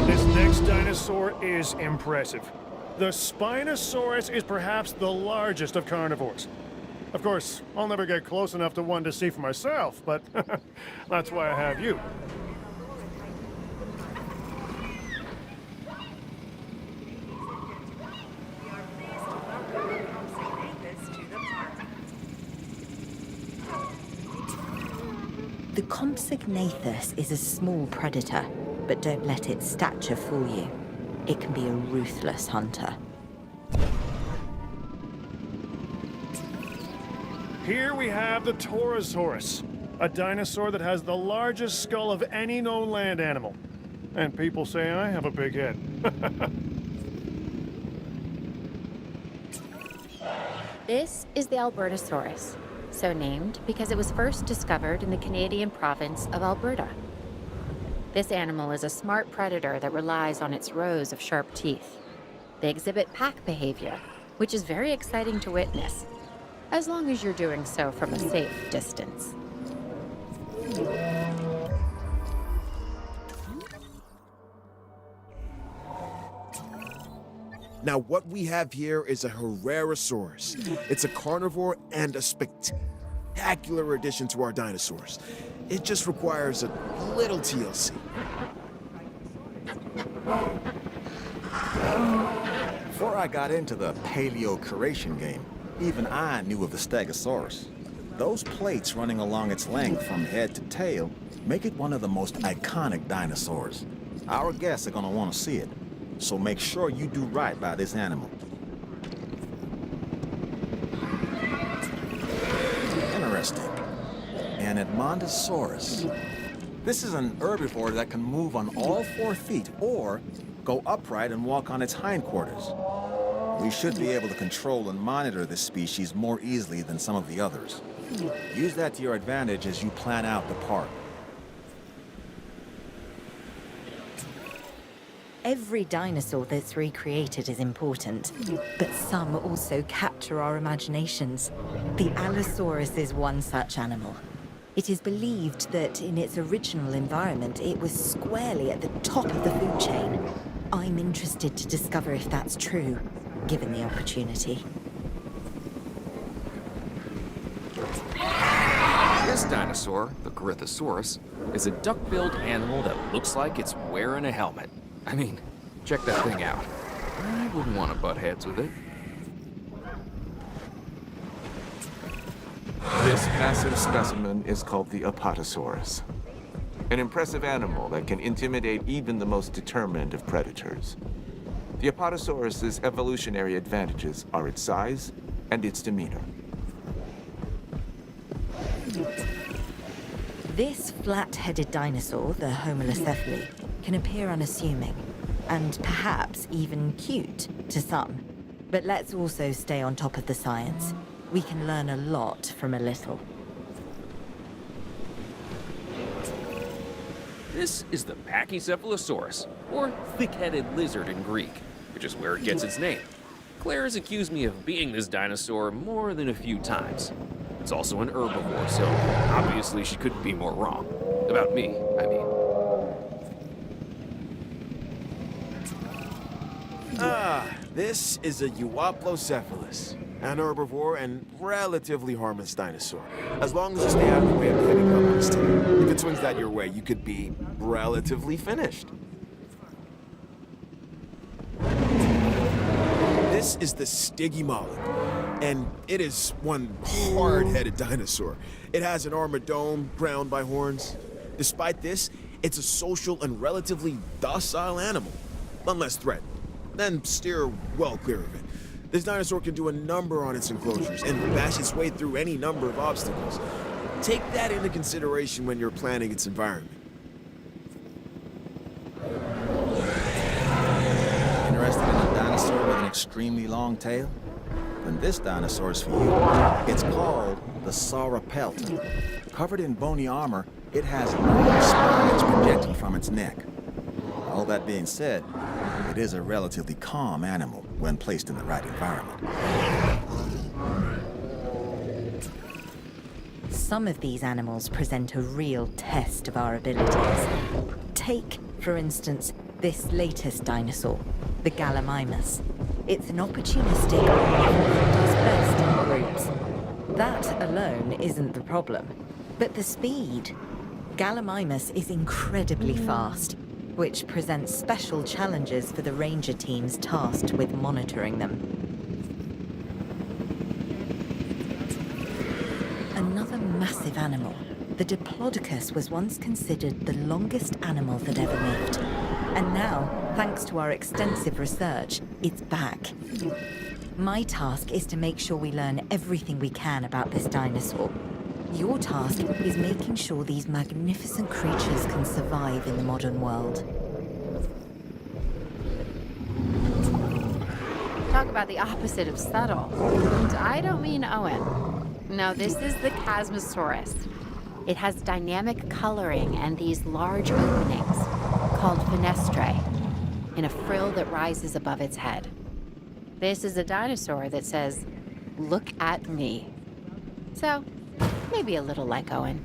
This next dinosaur is impressive. The Spinosaurus is perhaps the largest of carnivores. Of course, I'll never get close enough to one to see for myself, but that's why I have you. The Compsognathus is a small predator, but don't let its stature fool you. It can be a ruthless hunter. Here we have the Torosaurus, a dinosaur that has the largest skull of any known land animal. And people say I have a big head. This is the Albertosaurus, so named because it was first discovered in the Canadian province of Alberta. This animal is a smart predator that relies on its rows of sharp teeth. They exhibit pack behavior, which is very exciting to witness, as long as you're doing so from a safe distance. Now, what we have here is a Herrerasaurus. It's a carnivore and a spectacular addition to our dinosaurs. It just requires a little TLC. Before I got into the paleo-curation game, even I knew of the Stegosaurus. Those plates running along its length from head to tail make it one of the most iconic dinosaurs. Our guests are gonna want to see it, so make sure you do right by this animal. Interesting. An Edmontosaurus. This is an herbivore that can move on all 4 feet or go upright and walk on its hindquarters. We should be able to control and monitor this species more easily than some of the others. Use that to your advantage as you plan out the park. Every dinosaur that's recreated is important, but some also capture our imaginations. The Allosaurus is one such animal. It is believed that in its original environment, it was squarely at the top of the food chain. I'm interested to discover if that's true, given the opportunity. This dinosaur, the Corythosaurus, is a duck-billed animal that looks like it's wearing a helmet. I mean, check that thing out. I wouldn't want to butt heads with it. This massive specimen is called the Apatosaurus, an impressive animal that can intimidate even the most determined of predators. The Apatosaurus's evolutionary advantages are its size and its demeanor. This flat-headed dinosaur, the Homalocephali, can appear unassuming, and perhaps even cute to some. But let's also stay on top of the science. We can learn a lot from a little. This is the Pachycephalosaurus, or thick-headed lizard in Greek, which is where it gets its name. Claire has accused me of being this dinosaur more than a few times. It's also an herbivore, so obviously she couldn't be more wrong. About me, I mean. This is a Euoplocephalus, an herbivore and relatively harmless dinosaur. As long as you stay out of the way of the heavy club on his tail. If it swings that your way, you could be relatively finished. This is the Stygimoloch, and it is one hard-headed dinosaur. It has an armored dome crowned by horns. Despite this, it's a social and relatively docile animal, unless threatened. Then steer well clear of it. This dinosaur can do a number on its enclosures and bash its way through any number of obstacles. Take that into consideration when you're planning its environment. Interested in a dinosaur with an extremely long tail? Then this dinosaur is for you. It's called the Sauropelta. Covered in bony armor, it has long spines projecting from its neck. All that being said, it is a relatively calm animal when placed in the right environment. Some of these animals present a real test of our abilities. Take, for instance, This latest dinosaur, the Gallimimus. It's an opportunistic omnivore that does best in groups. That alone isn't the problem, but the speed. Gallimimus is incredibly fast, which presents special challenges for the ranger teams tasked with monitoring them. Another massive animal. The Diplodocus was once considered the longest animal that ever lived. And now, thanks to our extensive research, it's back. My task is to make sure we learn everything we can about this dinosaur. Your task is making sure these magnificent creatures can survive in the modern world. Talk about the opposite of subtle. And I don't mean Owen. No, this is the Chasmosaurus. It has dynamic coloring and these large openings, called fenestrae, in a frill that rises above its head. This is a dinosaur that says, "Look at me." So, maybe a little like Owen.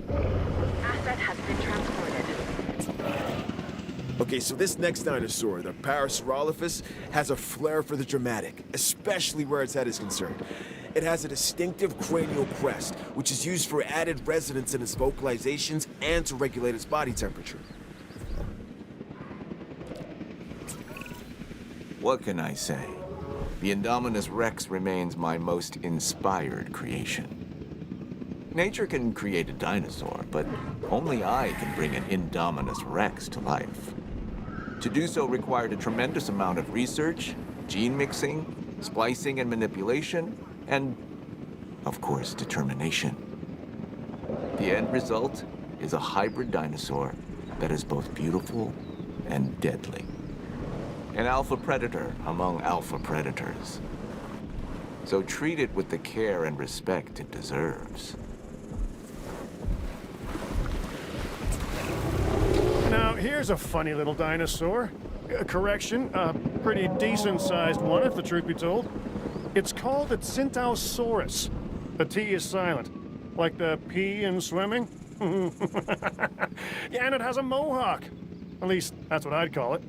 Asset has been transported. Okay, so this next dinosaur, the Parasaurolophus, has a flair for the dramatic, especially where its head is concerned. It has a distinctive cranial crest, which is used for added resonance in its vocalizations and to regulate its body temperature. What can I say? The Indominus Rex remains my most inspired creation. Nature can create a dinosaur, but only I can bring an Indominus Rex to life. To do so required a tremendous amount of research, gene mixing, splicing and manipulation, and, of course, determination. The end result is a hybrid dinosaur that is both beautiful and deadly. An alpha predator among alpha predators. So treat it with the care and respect it deserves. Now, here's a funny little dinosaur. Correction, a pretty decent-sized one, if the truth be told. It's called a Centausaurus. The T is silent, like the P in swimming. Yeah, and it has a mohawk. At least, that's what I'd call it.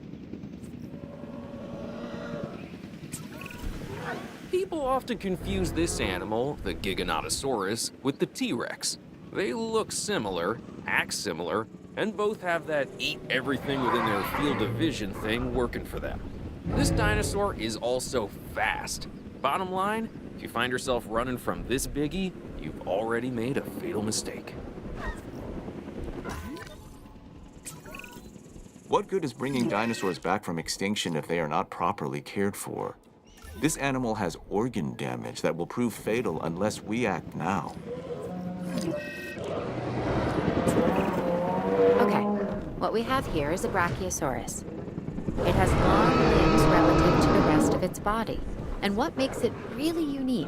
People often confuse this animal, the Giganotosaurus, with the T-Rex. They look similar, act similar, and both have that eat everything within their field of vision thing working for them. This dinosaur is also fast. Bottom line, if you find yourself running from this biggie, you've already made a fatal mistake. What good is bringing dinosaurs back from extinction if they are not properly cared for? This animal has organ damage that will prove fatal unless we act now. Okay, what we have here is a Brachiosaurus. It has long limbs relative to the rest of its body. And what makes it really unique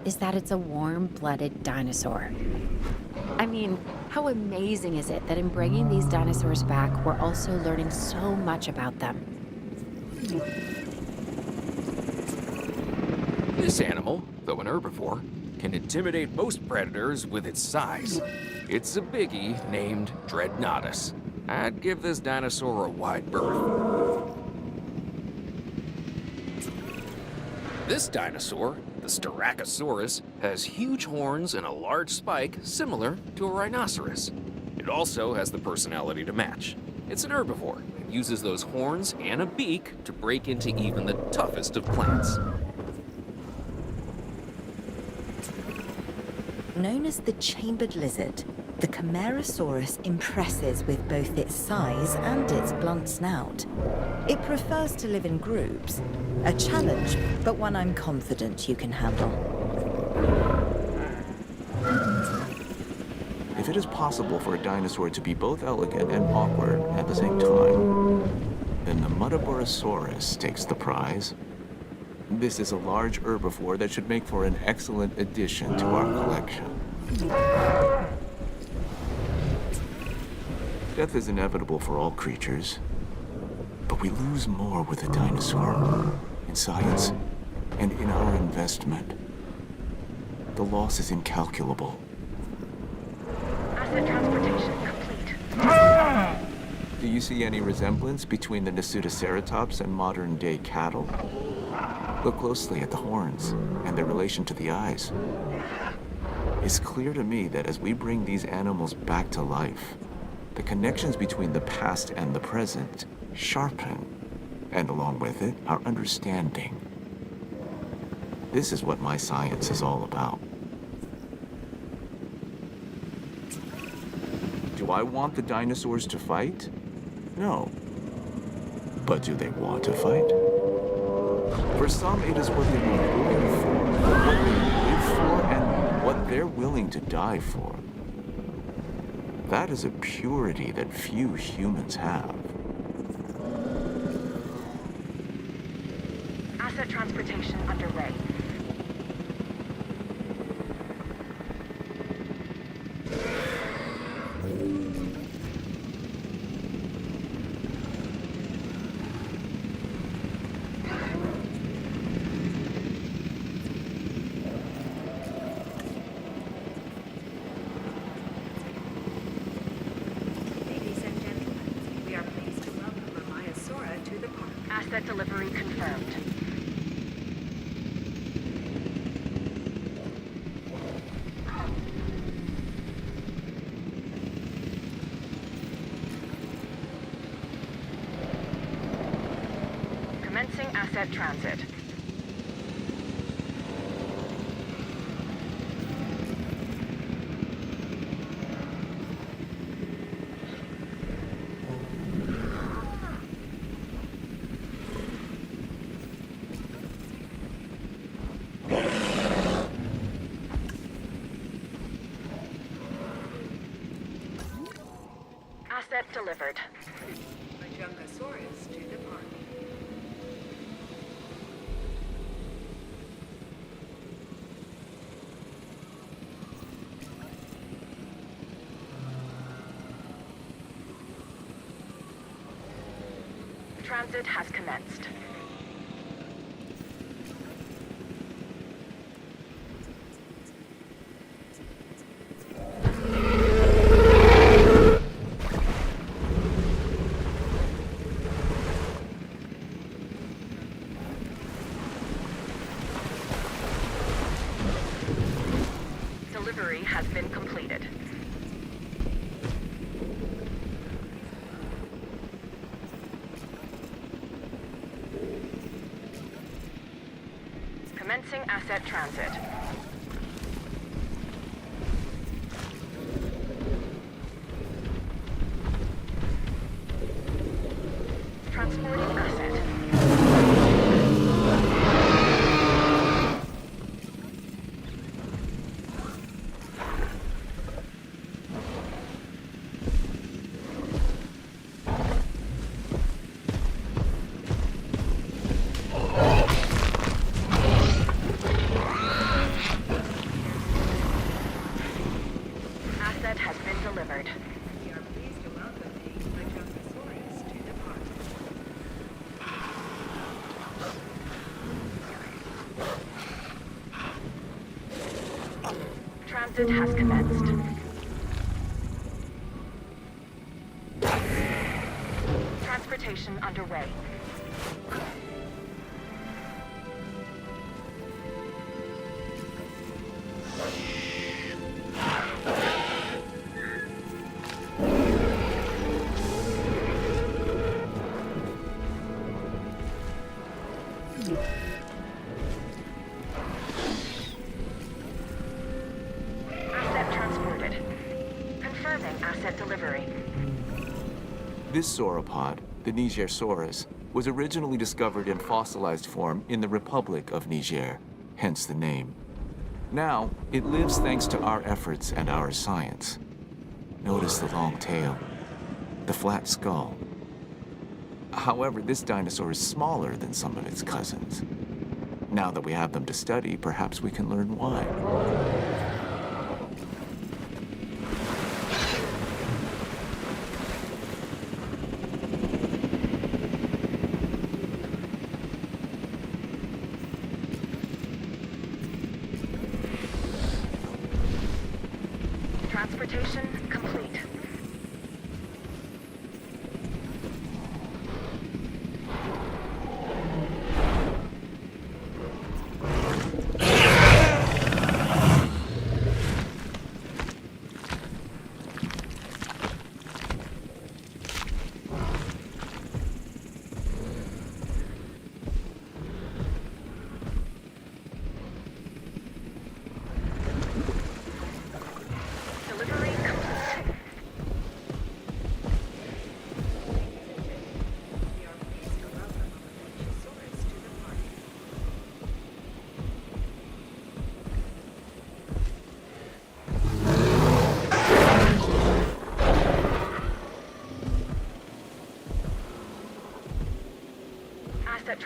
is that it's a warm-blooded dinosaur. I mean, how amazing is it that in bringing these dinosaurs back, we're also learning so much about them? This animal, though an herbivore, can intimidate most predators with its size. It's a biggie named Dreadnoughtus. I'd give this dinosaur a wide berth. This dinosaur, the Styracosaurus, has huge horns and a large spike similar to a rhinoceros. It also has the personality to match. It's an herbivore and uses those horns and a beak to break into even the toughest of plants. Known as the chambered lizard, the Camarasaurus impresses with both its size and its blunt snout. It prefers to live in groups. A challenge, but one I'm confident you can handle. If it is possible for a dinosaur to be both elegant and awkward at the same time, then the Muttaburrasaurus takes the prize. This is a large herbivore that should make for an excellent addition to our collection. Death is inevitable for all creatures, but we lose more with a dinosaur. In science and in our investment. The loss is incalculable. Asset transportation complete. Do you see any resemblance between the Nasutoceratops and modern-day cattle? Look closely at the horns and their relation to the eyes. It's clear to me that as we bring these animals back to life, the connections between the past and the present sharpen, and along with it, our understanding. This is what my science is all about. Do I want the dinosaurs to fight? No. But do they want to fight? For some, it is what they've been waiting for, what they live for, and what they're willing to die for. That is a purity that few humans have. Asset transportation underway. Ladies and gentlemen, we are pleased to welcome Mamayasaura to the park. Asset delivery confirmed. Commencing asset transit. Asset delivered. Majungasaurus to the park. Transit has commenced. Delivery has been completed. Commencing asset transit. Transporting asset. Asset has been delivered. We are pleased to welcome the Majungasaurus to the park. Transit has commenced. Transportation underway. Asset transported. Confirming asset delivery. This sauropod, the Nigersaurus, was originally discovered in fossilized form in the Republic of Niger, hence the name. Now, it lives thanks to our efforts and our science. Notice the long tail, the flat skull. However, this dinosaur is smaller than some of its cousins. Now that we have them to study, perhaps we can learn why. Transportation complete.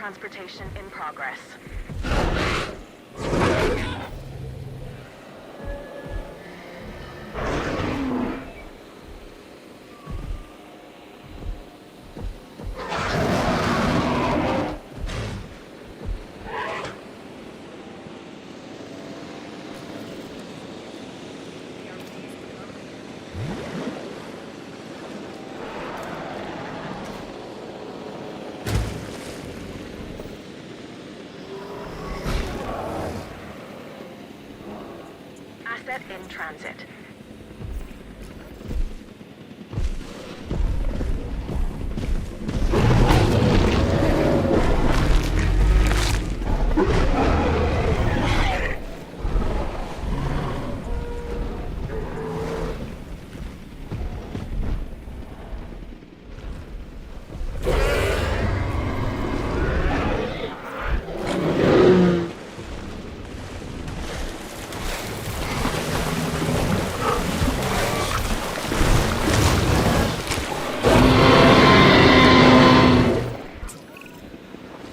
Transportation in progress. Asset in transit.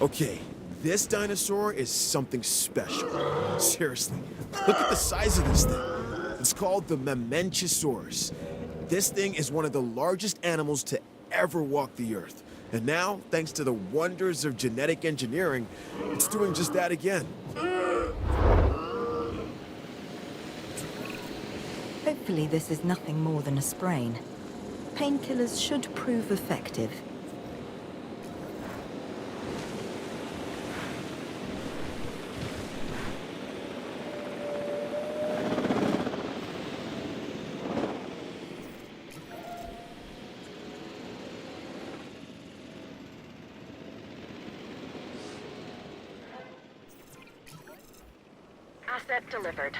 Okay, this dinosaur is something special. Seriously, look at the size of this thing. It's called the Mamenchisaurus. This thing is one of the largest animals to ever walk the Earth. And now, thanks to the wonders of genetic engineering, it's doing just that again. Hopefully this is nothing more than a sprain. Painkillers should prove effective. Asset delivered.